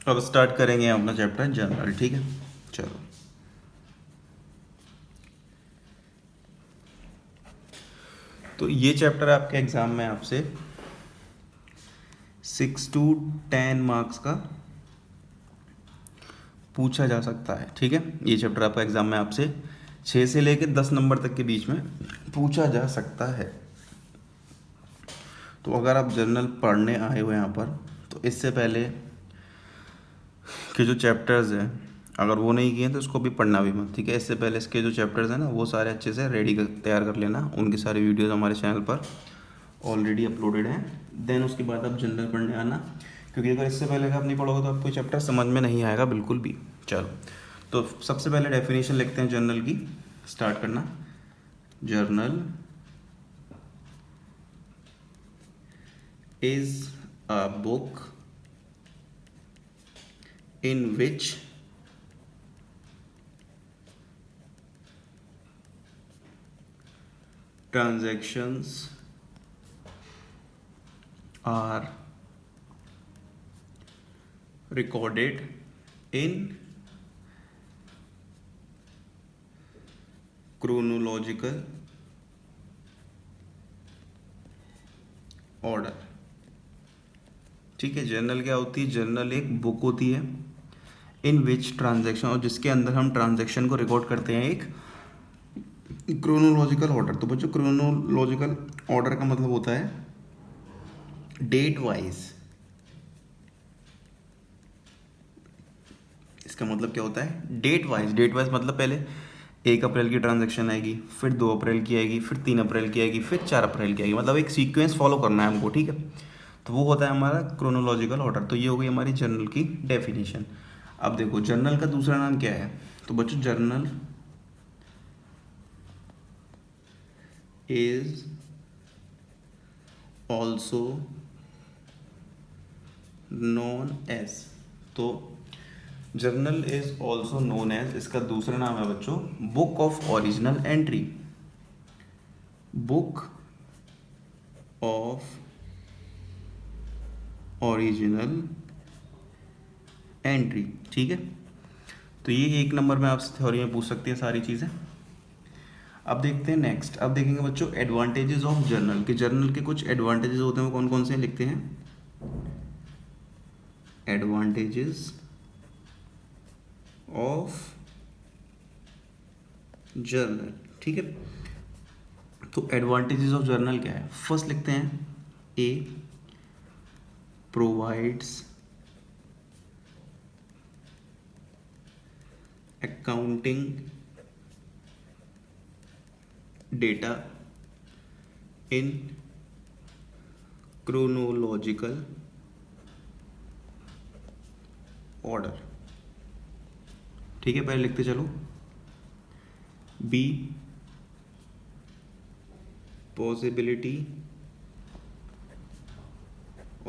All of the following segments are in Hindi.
अब स्टार्ट करेंगे अपना चैप्टर जनरल। ठीक है, चलो। तो ये चैप्टर आपके एग्ज़ाम में आपसे 6 to 10 मार्क्स का पूछा जा सकता है। ठीक है, ये चैप्टर आपका एग्ज़ाम में आपसे 6 से लेकर 10 नंबर तक के बीच में पूछा जा सकता है। तो अगर आप जनरल पढ़ने आए हो यहाँ पर, तो इससे पहले के जो चैप्टर्स हैं, अगर वो नहीं किए तो इसको भी पढ़ना भी मत। ठीक है, इससे पहले इसके जो चैप्टर्स हैं ना, वो सारे अच्छे से रेडी कर तैयार कर लेना। उनकी सारी वीडियोस हमारे चैनल पर ऑलरेडी अपलोडेड हैं। देन उसके बाद आप जनरल पढ़ने आना, क्योंकि अगर इससे पहले का आप नहीं पढ़ोगे तो आपको चैप्टर समझ में नहीं आएगा बिल्कुल भी। चलो, तो सबसे पहले डेफिनेशन लिखते हैं जर्नल की। स्टार्ट करना। Journal is a book in which transactions are recorded in chronological order। ठीक है, जर्नल क्या होती है? जर्नल एक बुक होती है इन विच ट्रांजैक्शन, और जिसके अंदर हम ट्रांजैक्शन को रिकॉर्ड करते हैं एक क्रोनोलॉजिकल ऑर्डर। तो बच्चों, क्रोनोलॉजिकल ऑर्डर का मतलब होता है डेट वाइज। इसका मतलब क्या होता है? Date wise. डेट वाइज मतलब पहले 1 अप्रैल की ट्रांजैक्शन आएगी, फिर 2 अप्रैल की आएगी, फिर 3 अप्रैल की आएगी, फिर 4 अप्रैल की आएगी। मतलब एक सीक्वेंस फॉलो करना है हमको। ठीक है, तो वो होता है हमारा क्रोनोलॉजिकल ऑर्डर। तो ये हो गई हमारी जर्नल की डेफिनेशन। अब देखो, जर्नल का दूसरा नाम क्या है? तो बच्चों, journal is also known as. तो journal is also known as, इसका दूसरा नाम है बच्चों book of original entry. Book of original entry. ठीक है, तो ये 1 नंबर में आपसे थ्योरी में पूछ सकती है सारी चीज़ें। अब देखते हैं नेक्स्ट। अब देखेंगे बच्चों एडवांटेजेस ऑफ जर्नल। कि जर्नल के कुछ एडवांटेजेस होते हैं, वो कौन कौन से लिखते हैं। Advantages of journal. ठीक है, तो एडवांटेजेस ऑफ जर्नल क्या है? फर्स्ट लिखते हैं A, provides accounting data in chronological order. ठीक है, पहले लिखते चलो। B, possibility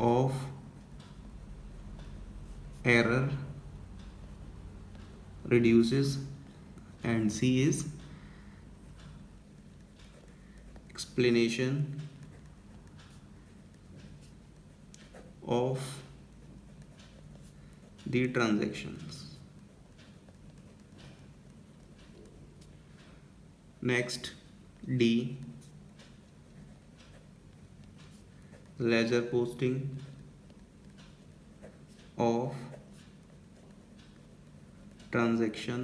of error reduces, and C is explanation of the transactions। Next, D, ledger posting of transaction.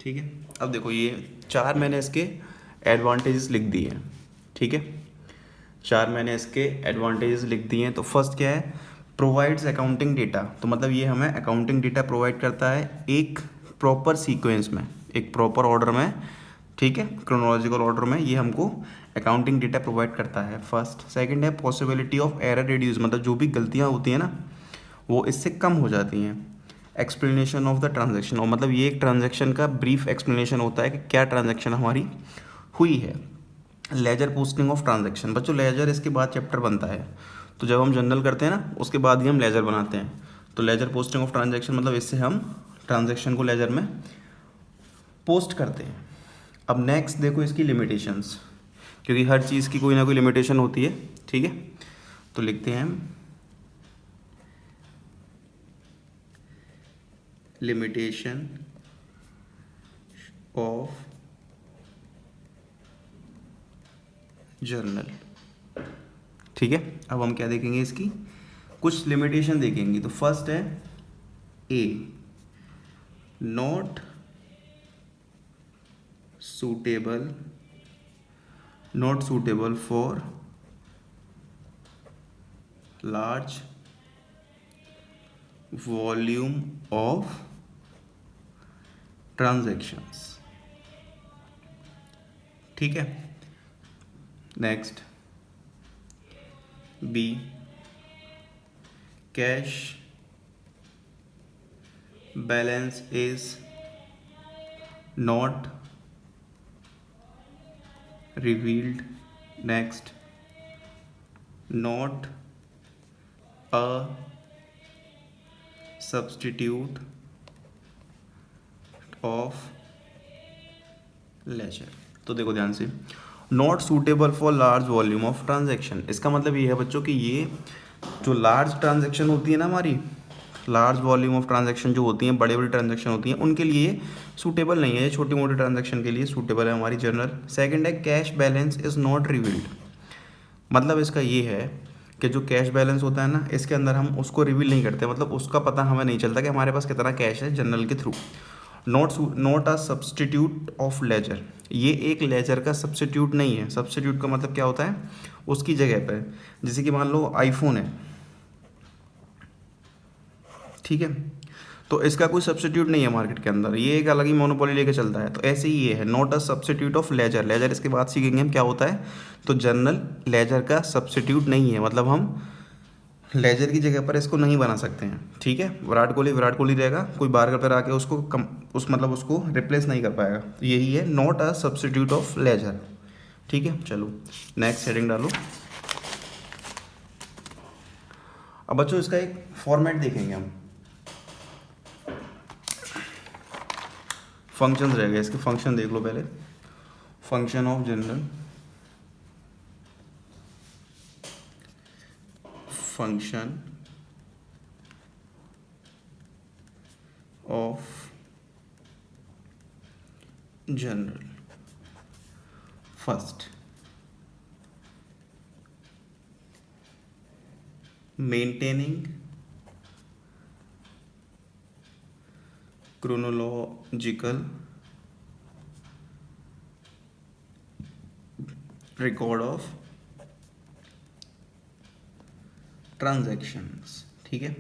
ठीक है, अब देखो ये 4 मैंने इसके एडवांटेजेस लिख दिए हैं। ठीक है, 4 मैंने इसके एडवांटेजेस लिख दिए हैं। तो फर्स्ट क्या है? Provides accounting data. तो मतलब ये हमें अकाउंटिंग डेटा प्रोवाइड करता है एक प्रॉपर सीक्वेंस में, एक प्रॉपर ऑर्डर में। ठीक है, क्रोनोलॉजिकल ऑर्डर में ये हमको अकाउंटिंग डेटा प्रोवाइड करता है फर्स्ट। सेकंड है पॉसिबिलिटी ऑफ एरर रिड्यूस, मतलब जो भी गलतियाँ होती हैं ना, वो इससे कम हो जाती हैं। एक्सप्लेनेशन ऑफ द ट्रांजैक्शन, और मतलब ये एक ट्रांजैक्शन का ब्रीफ एक्सप्लेनेशन होता है कि क्या ट्रांजैक्शन हमारी हुई है। Ledger posting of transaction. बच्चों, लेजर इसके बाद चैप्टर बनता है। तो जब हम जनरल करते हैं ना, उसके बाद ही हम लेजर बनाते हैं। तो लेजर पोस्टिंग ऑफ ट्रांजैक्शन मतलब इससे हम ट्रांजैक्शन को लेजर में पोस्ट करते हैं। अब नेक्स्ट देखो इसकी लिमिटेशंस, क्योंकि हर चीज़ की कोई ना कोई लिमिटेशन होती है। ठीक है, तो लिखते हैं हम लिमिटेशन ऑफ जर्नल। ठीक है, अब हम क्या देखेंगे, इसकी कुछ लिमिटेशन देखेंगे। तो फर्स्ट है ए, not suitable, not suitable for large volume of transactions। ठीक है, next B, cash balance is not revealed। next, not a substitute of ledger। तो देखो ध्यान से, not suitable for large volume of transaction, इसका मतलब ये है बच्चों कि ये जो लार्ज ट्रांजेक्शन होती है ना, हमारी लार्ज वॉल्यूम ऑफ ट्रांजेक्शन जो होती हैं, बड़े बड़ी ट्रांजेक्शन होती हैं, उनके लिए सूटेबल नहीं है, ये छोटी मोटी ट्रांजेक्शन के लिए सूटेबल है हमारी जर्नल। सेकंड है cash balance is not revealed, मतलब इसका ये है कि जो कैश बैलेंस होता है ना, इसके अंदर हम उसको रिवील नहीं करते, मतलब उसका पता हमें नहीं चलता कि हमारे पास कितना कैश है जर्नल के थ्रू। Not a substitute of ledger, ये एक लेजर का सब्सटीट्यूट नहीं है। सब्सटीट्यूट का मतलब क्या होता है, उसकी जगह पर, जैसे कि मान लो आईफोन है, ठीक है, तो इसका कोई सब्सटीट्यूट नहीं है मार्केट के अंदर, ये एक अलग ही मोनोपोली लेके चलता है। तो ऐसे ही ये है, not a substitute of ledger. Ledger इसके बाद सीखेंगे हम क्या होता है, तो जर्नल लेजर का सब्सटीट्यूट नहीं है, मतलब हम लेजर की जगह पर इसको नहीं बना सकते हैं। ठीक है, विराट कोहली रहेगा, कोई बाहर पर आके उसको मतलब उसको रिप्लेस नहीं कर पाएगा। तो यही है not a substitute of ledger. ठीक है, चलो नेक्स्ट हेडिंग डालो। अब बच्चों इसका एक फॉर्मेट देखेंगे हम, फंक्शंस रहेगा, इसके फंक्शन देख लो पहले। Function of journal, function of journal. First, maintaining chronological record of transactions। ठीक है,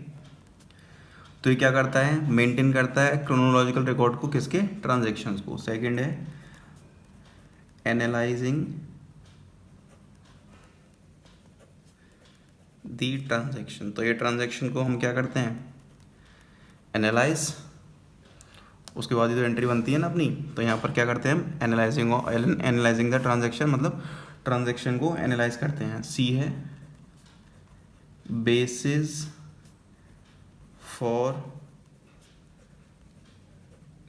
तो ये क्या करता है, मेंटेन करता है क्रोनोलॉजिकल रिकॉर्ड को, किसके, ट्रांजैक्शंस को। सेकंड है एनालाइजिंग दी ट्रांजैक्शन, तो ये ट्रांजैक्शन को हम क्या करते हैं, एनालाइज, उसके बाद ये जो एंट्री बनती है ना अपनी, तो यहाँ पर क्या करते हैं हम, एनालाइजिंग द ट्रांजैक्शन, मतलब ट्रांजैक्शन को एनालाइज करते हैं। सी है बेसिस फॉर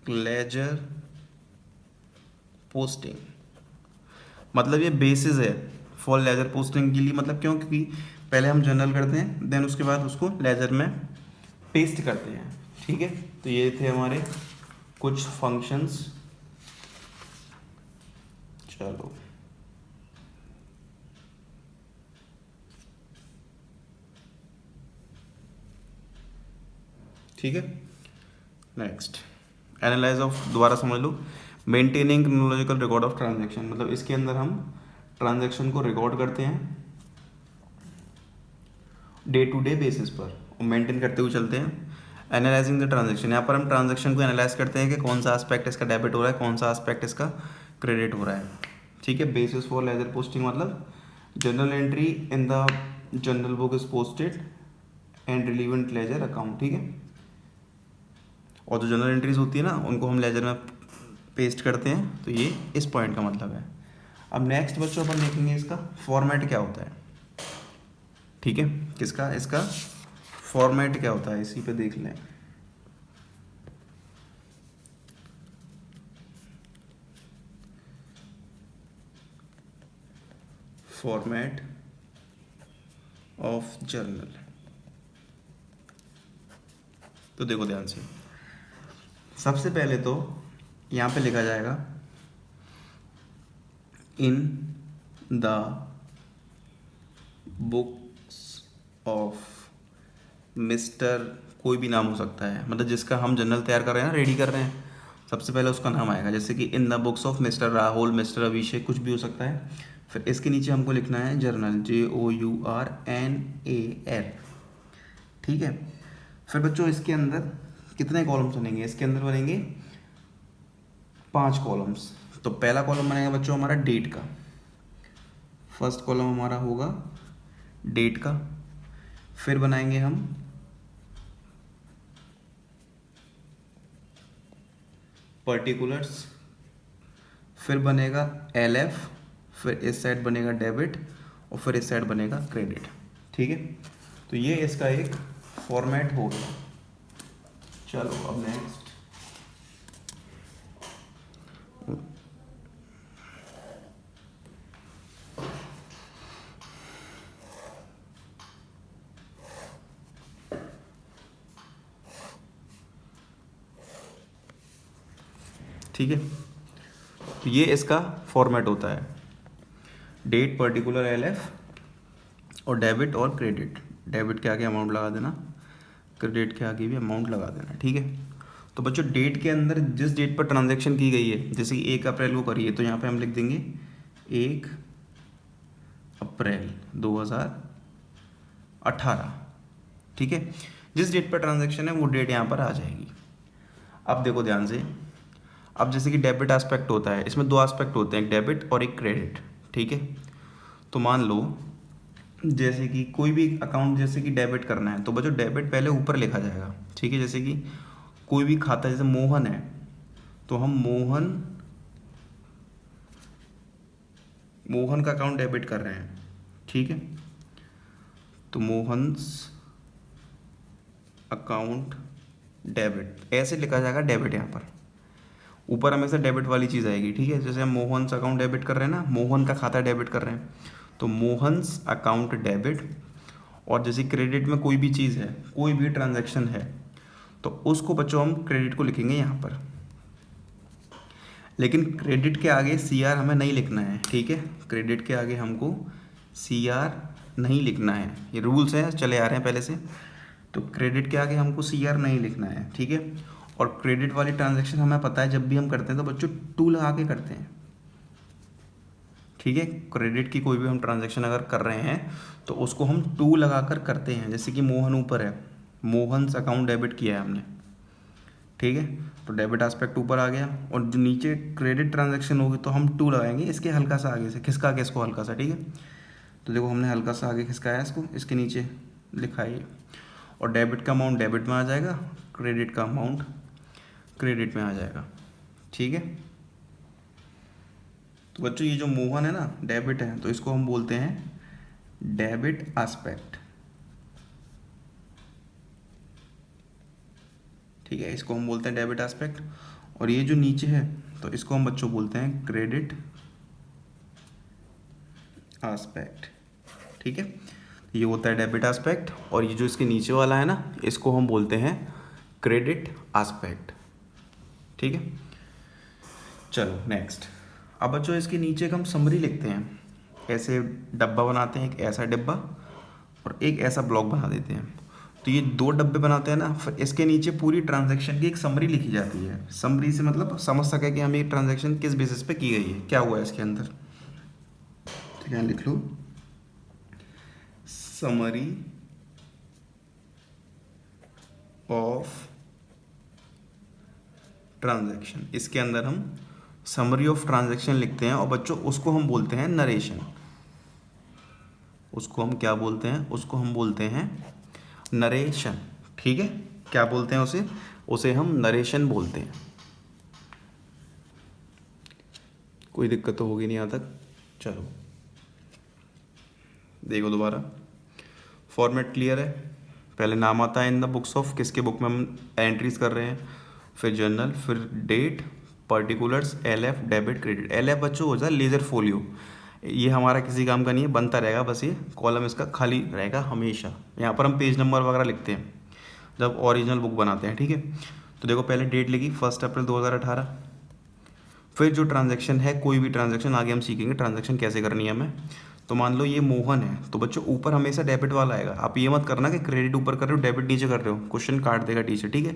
लेजर पोस्टिंग, मतलब ये बेसिस है फॉर लेजर पोस्टिंग के लिए, मतलब क्यों, क्योंकि पहले हम जर्नल करते हैं, देन उसके बाद उसको लेजर में पेस्ट करते हैं। ठीक है, तो ये थे हमारे कुछ फंक्शंस। चलो ठीक है, नेक्स्ट एनालाइज ऑफ, दोबारा समझ लो, maintaining chronological record of transaction, मतलब इसके अंदर हम ट्रांजैक्शन को रिकॉर्ड करते हैं डे टू डे बेसिस पर और मेंटेन करते हुए चलते हैं। एनालाइजिंग द ट्रांजैक्शन, यहाँ पर हम ट्रांजैक्शन को एनालाइज करते हैं कि कौन सा एस्पेक्ट इसका डेबिट हो रहा है, कौन सा एस्पेक्ट इसका क्रेडिट हो रहा है। ठीक है, बेसिस फॉर लेजर पोस्टिंग मतलब general entry in the general book is posted and relevant ledger account. ठीक है, और जो जनरल एंट्रीज होती है ना, उनको हम लेजर में पेस्ट करते हैं, तो ये इस पॉइंट का मतलब है। अब नेक्स्ट बच्चों अपन देखेंगे इसका फॉर्मेट क्या होता है। ठीक है, किसका, इसका फॉर्मेट क्या होता है, इसी पे देख लें। फॉर्मेट ऑफ जर्नल, तो देखो ध्यान से, सबसे पहले तो यहाँ पे लिखा जाएगा इन द बुक्स ऑफ मिस्टर, कोई भी नाम हो सकता है, मतलब जिसका हम जर्नल तैयार कर रहे हैं ना, रेडी कर रहे हैं, सबसे पहले उसका नाम आएगा। जैसे कि in the books of mister Rahul, mister Abhishek, कुछ भी हो सकता है। फिर इसके नीचे हमको लिखना है जर्नल, JOURNAL, ठीक है। फिर बच्चों इसके अंदर कितने कॉलम्स बनेंगे? इसके अंदर बनेंगे 5 कॉलम्स। तो पहला कॉलम बनेगा बच्चों हमारा डेट का, फर्स्ट कॉलम हमारा होगा डेट का। फिर बनाएंगे हम पर्टिकुलर्स, फिर बनेगा LF, फिर इस साइड बनेगा डेबिट और फिर इस साइड बनेगा क्रेडिट, ठीक है। तो ये इसका एक फॉर्मेट हो गया। चलो अब नेक्स्ट, ठीक है। तो ये इसका फॉर्मेट होता है, डेट, पर्टिकुलर, LF और डेबिट और क्रेडिट। डेबिट के आगे अमाउंट लगा देना, क्रेडिट के आगे भी अमाउंट लगा देना, ठीक है। तो बच्चों डेट के अंदर जिस डेट पर ट्रांजैक्शन की गई है, जैसे कि 1 अप्रैल को करी है, तो यहाँ पे हम लिख देंगे 1 अप्रैल 2018, ठीक है। जिस डेट पर ट्रांजैक्शन है वो डेट यहाँ पर आ जाएगी। अब देखो ध्यान से, अब जैसे कि डेबिट एस्पेक्ट होता है, इसमें 2 एस्पेक्ट होते हैं, एक डेबिट और एक क्रेडिट, ठीक है। तो मान लो जैसे कि कोई भी अकाउंट जैसे कि डेबिट करना है, तो बच्चों डेबिट पहले ऊपर लिखा जाएगा, ठीक है। जैसे कि कोई भी खाता, जैसे मोहन है, तो हम मोहन का अकाउंट डेबिट कर रहे हैं, ठीक है। तो मोहन्स अकाउंट डेबिट ऐसे लिखा जाएगा, डेबिट यहाँ पर ऊपर हमेशा डेबिट वाली चीज़ आएगी, ठीक है। जैसे हम मोहन्स अकाउंट डेबिट कर रहे हैं ना, मोहन का खाता डेबिट कर रहे हैं, तो मोहन्स अकाउंट डेबिट। और जैसे क्रेडिट में कोई भी चीज़ है, कोई भी ट्रांजैक्शन है, तो उसको बच्चों हम क्रेडिट को लिखेंगे यहाँ पर। लेकिन क्रेडिट के आगे CR हमें नहीं लिखना है, ठीक है। क्रेडिट के आगे हमको CR नहीं लिखना है, ये रूल्स हैं, चले आ रहे हैं पहले से। तो क्रेडिट के आगे हमको CR नहीं लिखना है, ठीक है। और क्रेडिट वाली ट्रांजैक्शन हमें पता है जब भी हम करते हैं तो बच्चों 2 लगा के करते हैं, ठीक है। क्रेडिट की कोई भी हम ट्रांजैक्शन अगर कर रहे हैं तो उसको हम 2 लगा कर करते हैं। जैसे कि मोहन ऊपर है, मोहन्स अकाउंट डेबिट किया है हमने, ठीक है, तो डेबिट एस्पेक्ट ऊपर आ गया। और जो नीचे क्रेडिट ट्रांजैक्शन होगी तो हम 2 लगाएंगे इसके हल्का सा आगे से, खिसका के इसको हल्का सा, ठीक है। तो देखो हमने हल्का सा आगे खिसकाया इसको, इसके नीचे लिखा है। और डेबिट का अमाउंट डेबिट में आ जाएगा, क्रेडिट का अमाउंट क्रेडिट में आ जाएगा, ठीक है। तो बच्चों ये जो मोहन है ना, डेबिट है, तो इसको हम बोलते हैं डेबिट एस्पेक्ट, ठीक है, इसको हम बोलते हैं डेबिट एस्पेक्ट। और ये जो नीचे है तो इसको हम बच्चों बोलते हैं क्रेडिट एस्पेक्ट, ठीक है। ये होता है डेबिट एस्पेक्ट। और ये जो इसके नीचे वाला है ना, इसको हम बोलते हैं क्रेडिट एस्पेक्ट, ठीक है। चलो नेक्स्ट, अब बच्चों इसके नीचे एक हम समरी लिखते हैं, ऐसे डब्बा बनाते हैं, एक ऐसा डब्बा और एक ऐसा ब्लॉक बना देते हैं। तो ये 2 डब्बे बनाते हैं ना, फिर इसके नीचे पूरी ट्रांजैक्शन की एक समरी लिखी जाती है। समरी से मतलब समझ सके कि हमें ये ट्रांजैक्शन किस बेसिस पे की गई है, क्या हुआ है इसके अंदर। तो यहाँ लिख लो समरी ऑफ ट्रांजैक्शन। इसके अंदर हम समरी ऑफ ट्रांजैक्शन लिखते हैं और बच्चों उसको हम बोलते हैं नरेशन। उसको हम क्या बोलते हैं? उसको हम बोलते हैं नरेशन, ठीक है। क्या बोलते हैं उसे? उसे हम नरेशन बोलते हैं। कोई दिक्कत तो होगी नहीं यहाँ तक। चलो देखो दोबारा, फॉर्मेट क्लियर है। पहले नाम आता है इन द बुक्स ऑफ, किसके बुक में हम एंट्रीज कर रहे हैं, फिर जर्नल, फिर date, particulars, LF, debit, credit. LF बच्चों हो जाए लेजर फोलियो, ये हमारा किसी काम का नहीं है, बनता रहेगा, बस ये कॉलम इसका खाली रहेगा हमेशा। यहाँ पर हम पेज नंबर वगैरह लिखते हैं जब ओरिजिनल बुक बनाते हैं, ठीक है। तो देखो पहले डेट लिखी 1 अप्रैल 2018। फिर जो ट्रांजैक्शन है, कोई भी ट्रांजैक्शन आगे हम सीखेंगे ट्रांजैक्शन कैसे करनी है हमें। तो मान लो ये मोहन है, तो बच्चों ऊपर हमेशा डेबिट वाला आएगा। आप ये मत करना कि क्रेडिट ऊपर कर रहे हो डेबिट नीचे कर रहे हो, क्वेश्चन काट देगा टीचर, ठीक है।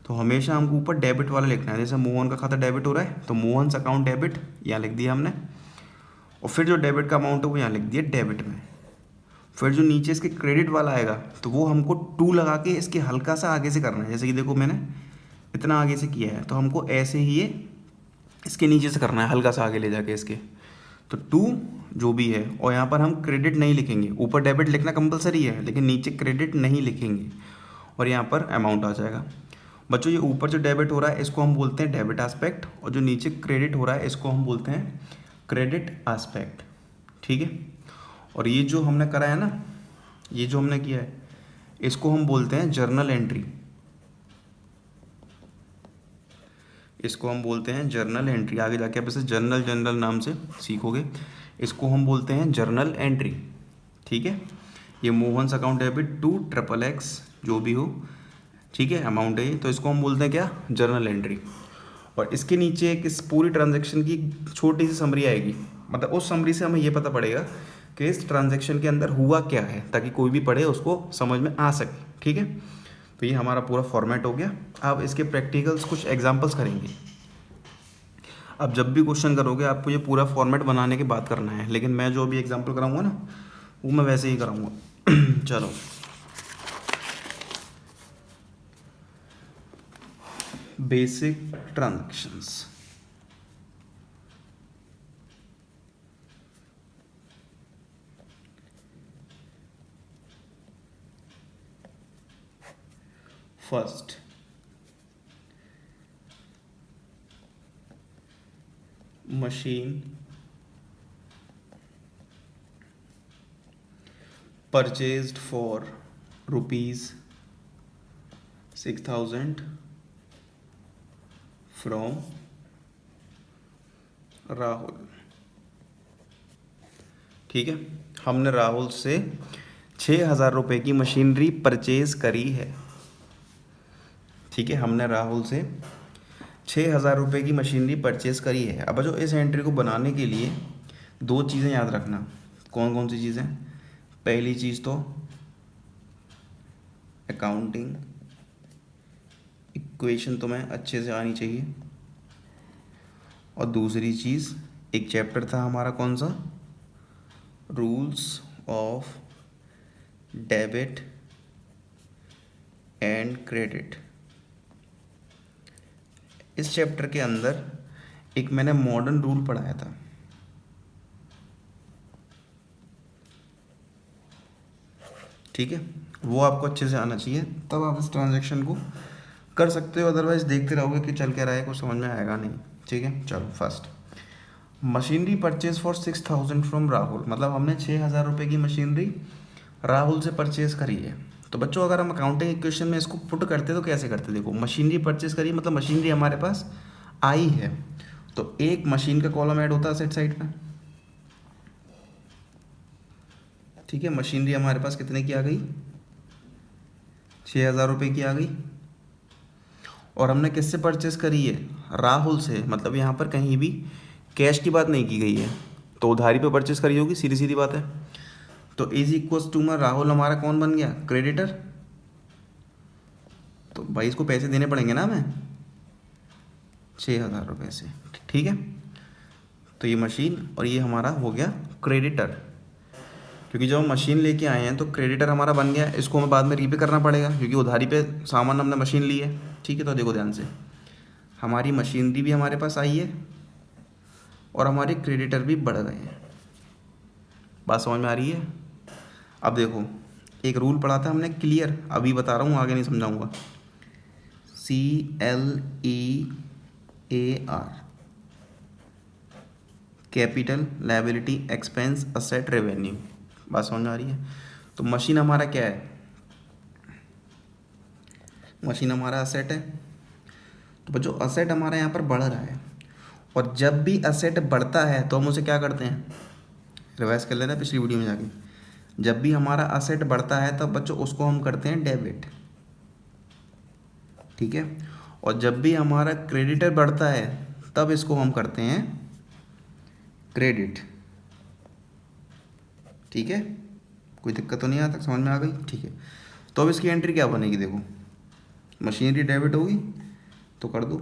तो हमेशा हमको ऊपर डेबिट वाला लिखना है। जैसे मोहन का खाता डेबिट हो रहा है तो मोहन्स अकाउंट डेबिट यहाँ लिख दिया हमने, और फिर जो डेबिट का अमाउंट है वो यहाँ लिख दिया डेबिट में। फिर जो नीचे इसके क्रेडिट वाला आएगा तो वो हमको 2 लगा के इसके हल्का सा आगे से करना है। जैसे कि देखो मैंने इतना आगे से किया है, तो हमको ऐसे ही ये इसके नीचे से करना है, हल्का सा आगे ले जाके इसके। तो 2 जो भी है, और यहाँ पर हम क्रेडिट नहीं लिखेंगे, ऊपर डेबिट लिखना कंपलसरी है लेकिन नीचे क्रेडिट नहीं लिखेंगे, और यहाँ पर अमाउंट आ जाएगा। बच्चों ये ऊपर जो डेबिट हो रहा है इसको हम बोलते हैं डेबिट एस्पेक्ट, और जो नीचे क्रेडिट हो रहा है इसको हम बोलते हैं क्रेडिट एस्पेक्ट, ठीक है। और ये जो हमने करा है ना, ये जो हमने किया है इसको हम बोलते हैं जर्नल एंट्री, इसको हम बोलते हैं जर्नल एंट्री। आगे जाके आप इसे जनरल नाम से सीखोगे। इसको हम बोलते हैं जर्नल एंट्री, ठीक है। ये मोहन्स अकाउंट डेबिट 2 XXX जो भी हो, ठीक है, अमाउंट है ये, तो इसको हम बोलते हैं क्या, जर्नल एंट्री। और इसके नीचे एक इस पूरी ट्रांजैक्शन की छोटी सी समरी आएगी, मतलब उस समरी से हमें ये पता पड़ेगा कि इस ट्रांजैक्शन के अंदर हुआ क्या है, ताकि कोई भी पढ़े उसको समझ में आ सके, ठीक है। तो ये हमारा पूरा फॉर्मेट हो गया। अब इसके प्रैक्टिकल्स कुछ एग्जांपल्स करेंगे। अब जब भी क्वेश्चन करोगे आपको ये पूरा फॉर्मेट बनाने के बाद करना है, लेकिन मैं जो भी एग्जांपल कराऊंगा ना वो मैं वैसे ही कराऊंगा। चलो basic transactions. First, machine purchased for ₹6,000 from Rahul, ठीक है। हमने राहुल से 6,000 रुपये की मशीनरी परचेज करी है, ठीक है। हमने राहुल से 6,000 रुपये की मशीनरी परचेज करी है। अब जो इस एंट्री को बनाने के लिए 2 चीज़ें याद रखना। कौन कौन सी चीज़ें? पहली चीज़ तो अकाउंटिंग इक्वेशन तुम्हें अच्छे से आनी चाहिए, और दूसरी चीज़ एक चैप्टर था हमारा कौन सा, rules of debit and credit. इस चैप्टर के अंदर एक मैंने मॉडर्न रूल पढ़ाया था, ठीक है। वो आपको अच्छे से आना चाहिए, तब आप इस ट्रांजैक्शन को कर सकते हो। अदरवाइज देखते रहोगे कि चल क्या रहा है, कुछ समझ में आएगा नहीं, ठीक है। चलो first, machinery purchase for 6,000 from Rahul, मतलब हमने 6,000 रुपये की मशीनरी राहुल से परचेज करी है। तो बच्चों अगर हम अकाउंटिंग इक्वेशन में इसको पुट करते तो कैसे करते, देखो मशीनरी परचेज करी मतलब मशीनरी हमारे पास आई है, तो एक मशीन का कॉलम ऐड होता है असेट साइड पे, ठीक है। मशीनरी हमारे पास कितने की आ गई, 6,000 रुपये की आ गई, और हमने किससे परचेस करी है, राहुल से, मतलब यहाँ पर कहीं भी कैश की बात नहीं की गई है, तो उधारी पे परचेस करी होगी, सीधी सीधी बात है। तो इज इक्वल्स टू में राहुल हमारा कौन बन गया, क्रेडिटर। तो भाई इसको पैसे देने पड़ेंगे ना हमें 6,000 रुपये से, ठीक है। तो ये मशीन और ये हमारा हो गया क्रेडिटर, क्योंकि जब हम मशीन लेके आए हैं तो क्रेडिटर हमारा बन गया, इसको हमें बाद में रीपे करना पड़ेगा क्योंकि उधारी पे सामान हमने मशीन ली है, ठीक है। तो देखो ध्यान से, हमारी मशीनरी भी हमारे पास आई है और हमारे क्रेडिटर भी बढ़ गए हैं, बात समझ में आ रही है। अब देखो एक रूल पढ़ा था हमने क्लियर, अभी बता रहा हूँ आगे नहीं समझाऊंगा, CLEAR, capital, liability, expense, asset, revenue, बात समझ में आ रही है। तो मशीन हमारा क्या है, मशीन हमारा असेट है। तो बच्चों असेट हमारा यहाँ पर बढ़ रहा है, और जब भी असेट बढ़ता है तो हम उसे क्या करते हैं, रिवाइज कर लेते हैं पिछली वीडियो में जाके, जब भी हमारा असेट बढ़ता है तब बच्चों उसको हम करते हैं डेबिट, ठीक है। और जब भी हमारा क्रेडिटर बढ़ता है तब इसको हम करते हैं क्रेडिट। ठीक है, कोई दिक्कत तो नहीं आता, समझ में आ गई? ठीक है, तो अब इसकी एंट्री क्या बनेगी? देखो, मशीनरी डेबिट होगी तो कर दो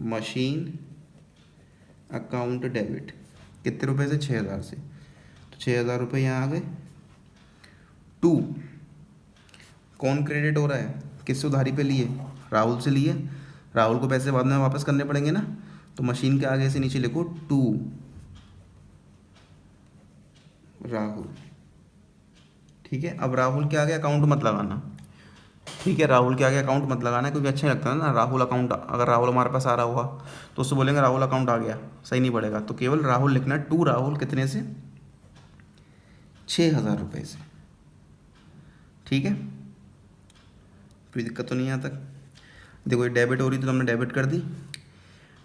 मशीन अकाउंट डेबिट। कितने रुपए से? 6,000 से। तो 6,000 रुपये यहाँ आ गए। टू, कौन क्रेडिट हो रहा है? किससे उधारी पे लिए? राहुल से लिए। राहुल को पैसे बाद में वापस करने पड़ेंगे ना, तो मशीन के आगे से नीचे लिखो टू राहुल। ठीक है, अब राहुल के आगे अकाउंट मत लगाना। ठीक है, राहुल के आगे अकाउंट मत लगाना, क्योंकि अच्छा नहीं लगता ना राहुल अकाउंट। अगर राहुल हमारे पास आ रहा हुआ तो उससे बोलेंगे राहुल अकाउंट आ गया, सही नहीं पड़ेगा। तो केवल राहुल लिखना है, टू राहुल। कितने से? 6,000 रुपये से। ठीक है, कोई दिक्कत तो नहीं आता? देखो, ये डेबिट हो रही थी तो हमने डेबिट कर दी,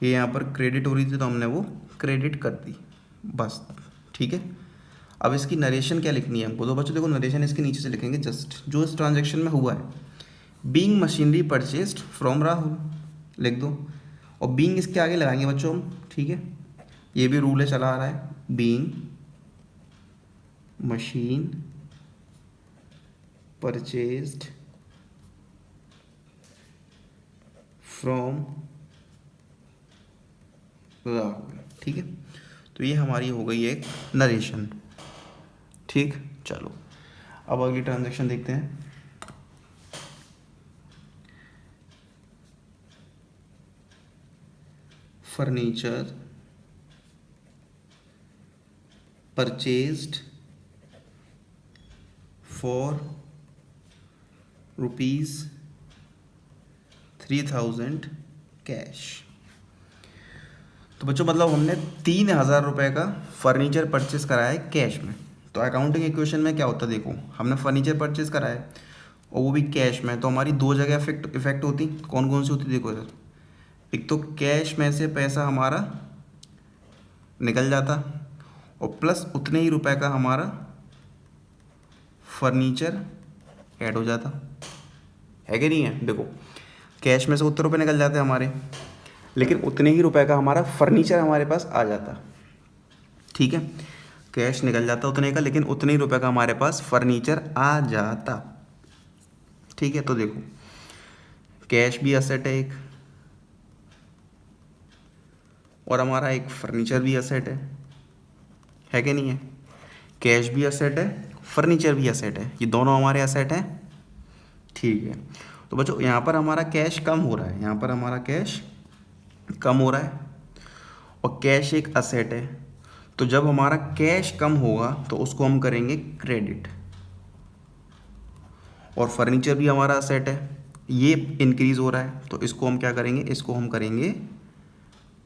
ये यहाँ पर क्रेडिट हो रही थी तो हमने वो क्रेडिट कर दी, बस। ठीक है, अब इसकी नरेशन क्या लिखनी है हमको? तो बच्चों देखो, नरेशन इसके नीचे से लिखेंगे, जस्ट जो इस ट्रांजेक्शन में हुआ है। Being machinery purchased from Rahul लिख दो, और बीइंग इसके आगे लगाएंगे बच्चों हम। ठीक है, ये भी रूल है, चला आ रहा है। Being machine purchased from Rahul. ठीक है, तो ये हमारी हो गई एक नरेशन। ठीक, चलो अब अगली ट्रांजेक्शन देखते हैं। Furniture purchased for ₹3,000 cash. तो बच्चों मतलब हमने 3,000 रुपये का फर्नीचर परचेस करा है कैश में। तो अकाउंटिंग इक्वेशन में क्या होता है? देखो, हमने फर्नीचर परचेस करा है और वो भी कैश में, तो हमारी दो जगह इफेक्ट होती। कौन कौन सी होती? देखो इधर, एक तो कैश में से पैसा हमारा निकल जाता, और प्लस उतने ही रुपए का हमारा फर्नीचर ऐड हो जाता है कि नहीं है? देखो, कैश में से उतने रुपए निकल जाते हैं हमारे, लेकिन उतने ही रुपए का हमारा फर्नीचर हमारे पास आ जाता। ठीक है, कैश निकल जाता उतने का, लेकिन उतने ही रुपए का हमारे पास फर्नीचर आ जाता। ठीक है, तो देखो, कैश भी असेट है एक, और हमारा एक फर्नीचर भी असेट है कि नहीं है? कैश भी असेट है, फर्नीचर भी असेट है, ये दोनों हमारे असेट हैं। ठीक है, तो बच्चों यहाँ पर हमारा कैश कम हो रहा है, यहाँ पर हमारा कैश कम हो रहा है, और कैश एक असेट है। तो जब हमारा कैश कम होगा तो उसको हम करेंगे क्रेडिट, और फर्नीचर भी हमारा असेट है, ये इंक्रीज हो रहा है, तो इसको हम क्या करेंगे? इसको हम करेंगे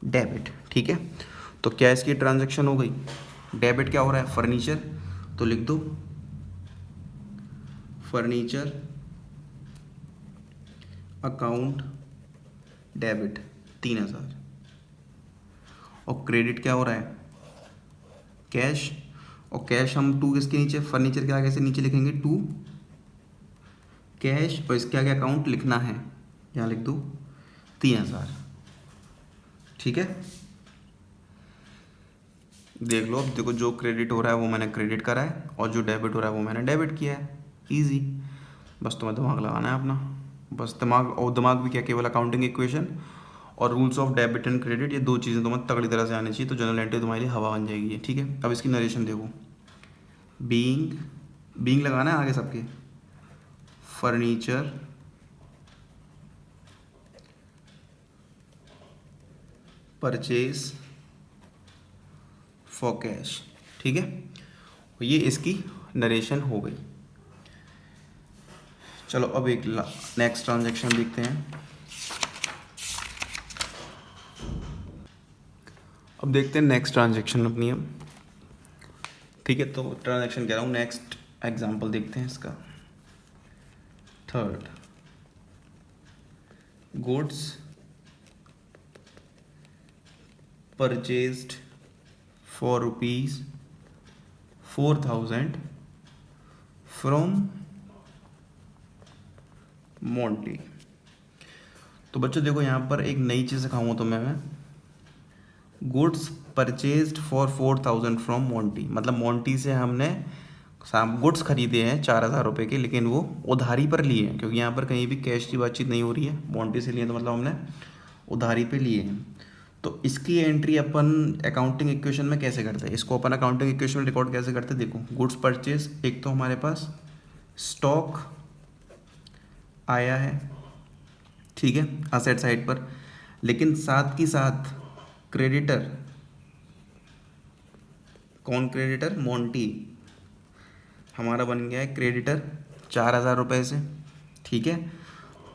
डेबिट। ठीक है, तो क्या इसकी ट्रांजैक्शन हो गई? डेबिट क्या हो रहा है? फर्नीचर, तो लिख दो फर्नीचर अकाउंट डेबिट 3,000। और क्रेडिट क्या हो रहा है? कैश, और कैश हम टू किसके नीचे? फर्नीचर के आगे से नीचे लिखेंगे टू कैश, और इसके आगे अकाउंट लिखना है, यहाँ लिख दो 3,000। ठीक है, देख लो, अब देखो, जो क्रेडिट हो रहा है वो मैंने क्रेडिट करा है, और जो डेबिट हो रहा है वो मैंने डेबिट किया है। इजी, बस तुम्हें दिमाग लगाना है अपना, बस दिमाग। और दिमाग भी क्या, केवल अकाउंटिंग इक्वेशन और rules of debit and credit, ये दो चीज़ें तुम्हें तगड़ी तरह से आनी चाहिए, तो जनरल एंट्री तुम्हारे लिए हवा बन जाएगी। ठीक है, अब इसकी नरेशन देखो, बीइंग, बीइंग लगाना है आगे सबके, फर्नीचर परचेज फॉर कैश। ठीक है, ये इसकी नरेशन हो गई। चलो अब एक नेक्स्ट ट्रांजैक्शन देखते हैं। अब देखते हैं नेक्स्ट ट्रांजैक्शन अपनी अब। ठीक है, तो ट्रांजैक्शन कह रहा हूँ, नेक्स्ट एग्जांपल देखते हैं इसका। Third, goods purchased for ₹4,000 from Monty. तो बच्चों देखो यहाँ पर एक नई चीज़ सिखाऊंगा तुम्हें मैं, goods purchased for 4,000 from Monty. मतलब मोंटी से हमने गुड्स खरीदे हैं 4,000 रुपये के, लेकिन वो उधारी पर लिए हैं, क्योंकि यहाँ पर कहीं भी कैश की बातचीत नहीं हो रही है। मोंटी से लिए तो मतलब हमने उधारी पे लिए हैं। तो इसकी एंट्री अपन अकाउंटिंग इक्वेशन में कैसे करते हैं, इसको अपन अकाउंटिंग इक्वेशन में रिकॉर्ड कैसे करते हैं। देखो गुड्स परचेज, एक तो हमारे पास स्टॉक आया है, ठीक है, असेट साइड पर, लेकिन साथ की साथ क्रेडिटर, कौन क्रेडिटर, मोंटी हमारा बन गया है क्रेडिटर 4,000 रुपये से, ठीक है।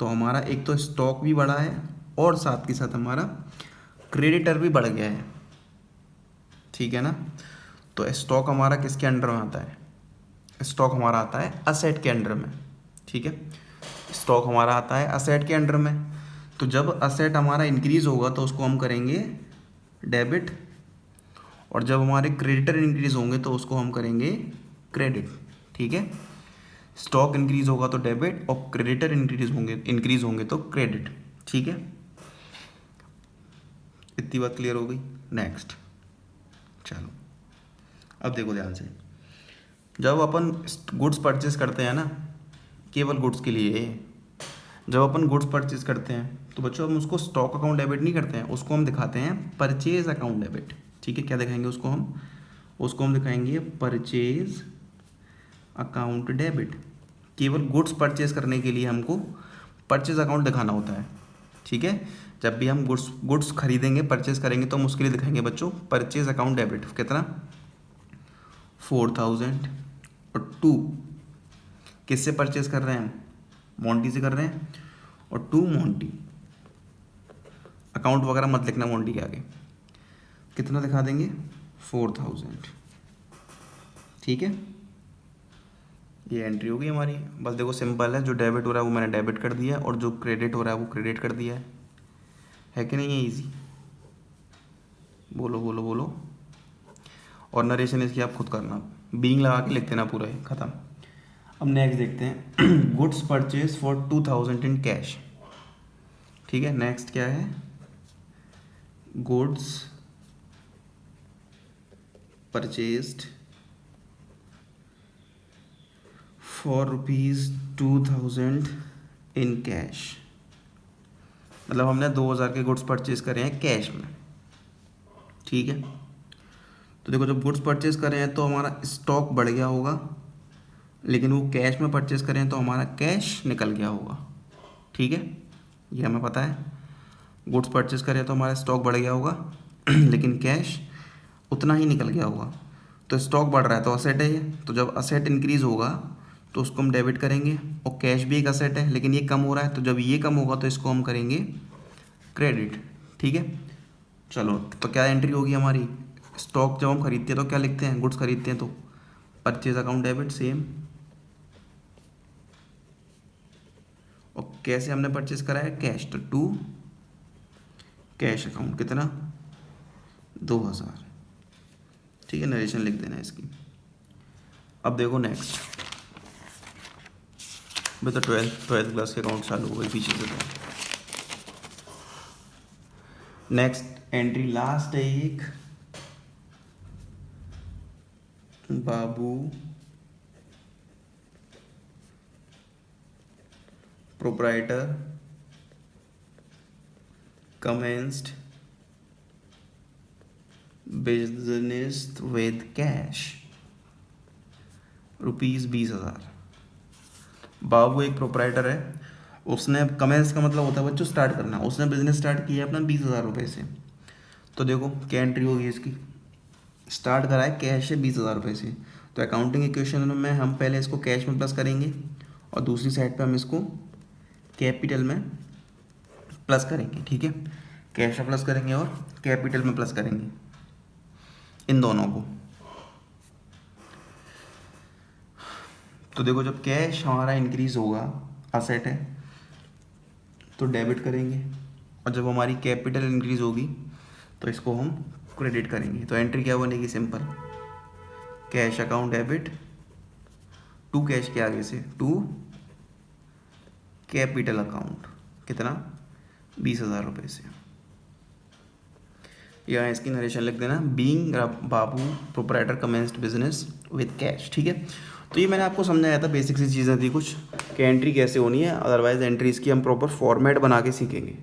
तो हमारा एक तो स्टॉक भी बढ़ा है और साथ के साथ हमारा क्रेडिटर भी बढ़ गया है, ठीक है ना। तो स्टॉक हमारा किसके अंडर में आता है, स्टॉक हमारा आता है असेट के अंडर में, ठीक है। स्टॉक हमारा आता है असेट के अंडर में। तो जब असेट हमारा इंक्रीज होगा तो उसको हम करेंगे डेबिट, और जब हमारे क्रेडिटर इंक्रीज होंगे तो उसको हम करेंगे क्रेडिट, ठीक है। स्टॉक इंक्रीज होगा तो डेबिट और क्रेडिटर इंक्रीज होंगे तो क्रेडिट, ठीक है। इतनी बात क्लियर हो गई। नेक्स्ट चलो, अब देखो ध्यान से, जब अपन गुड्स परचेज करते हैं ना, केवल गुड्स के लिए, जब अपन गुड्स परचेज करते हैं तो बच्चों हम उसको स्टॉक अकाउंट डेबिट नहीं करते हैं, उसको हम दिखाते हैं परचेज अकाउंट डेबिट, ठीक है। क्या दिखाएंगे उसको हम दिखाएंगे परचेज अकाउंट डेबिट। केवल गुड्स परचेज करने के लिए हमको परचेज अकाउंट दिखाना होता है, ठीक है। जब भी हम गुड्स खरीदेंगे, परचेज करेंगे, तो हम उसके लिए दिखाएंगे बच्चों परचेज अकाउंट डेबिट। कितना, 4,000। और 2 किससे परचेज कर रहे हैं, मोंटी से कर रहे हैं, और 2 मोंटी, अकाउंट वगैरह मत लिखना मोंटी के आगे, कितना दिखा देंगे 4,000, ठीक है। ये एंट्री होगी हमारी। बस देखो सिंपल है, जो डेबिट हो रहा है वो मैंने डेबिट कर दिया और जो क्रेडिट हो रहा है वो क्रेडिट कर दिया है कि नहीं, है इजी। बोलो बोलो बोलो। और नरेशन इसकी आप खुद करना, बीइंग लगा के लिख देना पूरा, ख़त्म। अब नेक्स्ट देखते हैं goods purchase for 2,000 in cash, ठीक है। नेक्स्ट क्या है, goods purchased for ₹2,000 in cash. मतलब हमने 2,000 के गुड्स परचेज करे हैं कैश में, ठीक है। तो देखो जब गुड्स परचेज करें हैं तो हमारा स्टॉक बढ़ गया होगा, लेकिन वो कैश में परचेज करें तो हमारा कैश निकल गया होगा, ठीक है। ये हमें पता है, गुड्स परचेज करें तो हमारा स्टॉक बढ़ गया होगा लेकिन कैश उतना ही निकल गया होगा। तो स्टॉक बढ़ रहा है तो असेट है ये, तो जब असेट इंक्रीज होगा तो उसको हम डेबिट करेंगे, और कैश भी एक असेट है लेकिन ये कम हो रहा है, तो जब ये कम होगा तो इसको हम करेंगे क्रेडिट, ठीक है। चलो तो क्या एंट्री होगी हमारी, स्टॉक जब हम खरीदते हैं तो क्या लिखते हैं, गुड्स खरीदते हैं तो परचेज अकाउंट डेबिट सेम, और कैसे हमने परचेज करा है कैश, तो 2 कैश अकाउंट, कितना 2,000, ठीक है। नरेशन लिख देना इसकी। अब देखो नेक्स्ट, तो 12th क्लास के अकाउंट चालू हो गए पीछे से। तो नेक्स्ट एंट्री लास्ट है एक, Babu proprietor commenced business with cash ₹20,000। Babu एक प्रोप्राइटर है, उसने कमेंस का मतलब होता है बच्चों स्टार्ट करना, उसने बिजनेस स्टार्ट किया अपना 20,000 रुपये से। तो देखो क्या एंट्री होगी इसकी, स्टार्ट करा है कैश से 20,000 रुपये से, तो अकाउंटिंग इक्वेशन में हम पहले इसको कैश में प्लस करेंगे और दूसरी साइड पे हम इसको कैपिटल में प्लस करेंगे, ठीक है। कैश में प्लस करेंगे और कैपिटल में प्लस करेंगे, इन दोनों को। तो देखो जब कैश हमारा इंक्रीज होगा, असेट है, तो डेबिट करेंगे, और जब हमारी कैपिटल इंक्रीज होगी तो इसको हम क्रेडिट करेंगे। तो एंट्री क्या बनेगी, simple, cash account debit, 2 cash के आगे से 2 कैपिटल अकाउंट कितना 20,000 रुपये से। यहाँ इसकी नरेशन लिख देना, being Babu proprietor commenced business with cash. ठीक है, तो ये मैंने आपको समझाया था, बेसिक सी चीज़ें थी कुछ कि एंट्री कैसे होनी है, अदरवाइज एंट्रीज़ की हम प्रॉपर फॉर्मेट बना के सीखेंगे।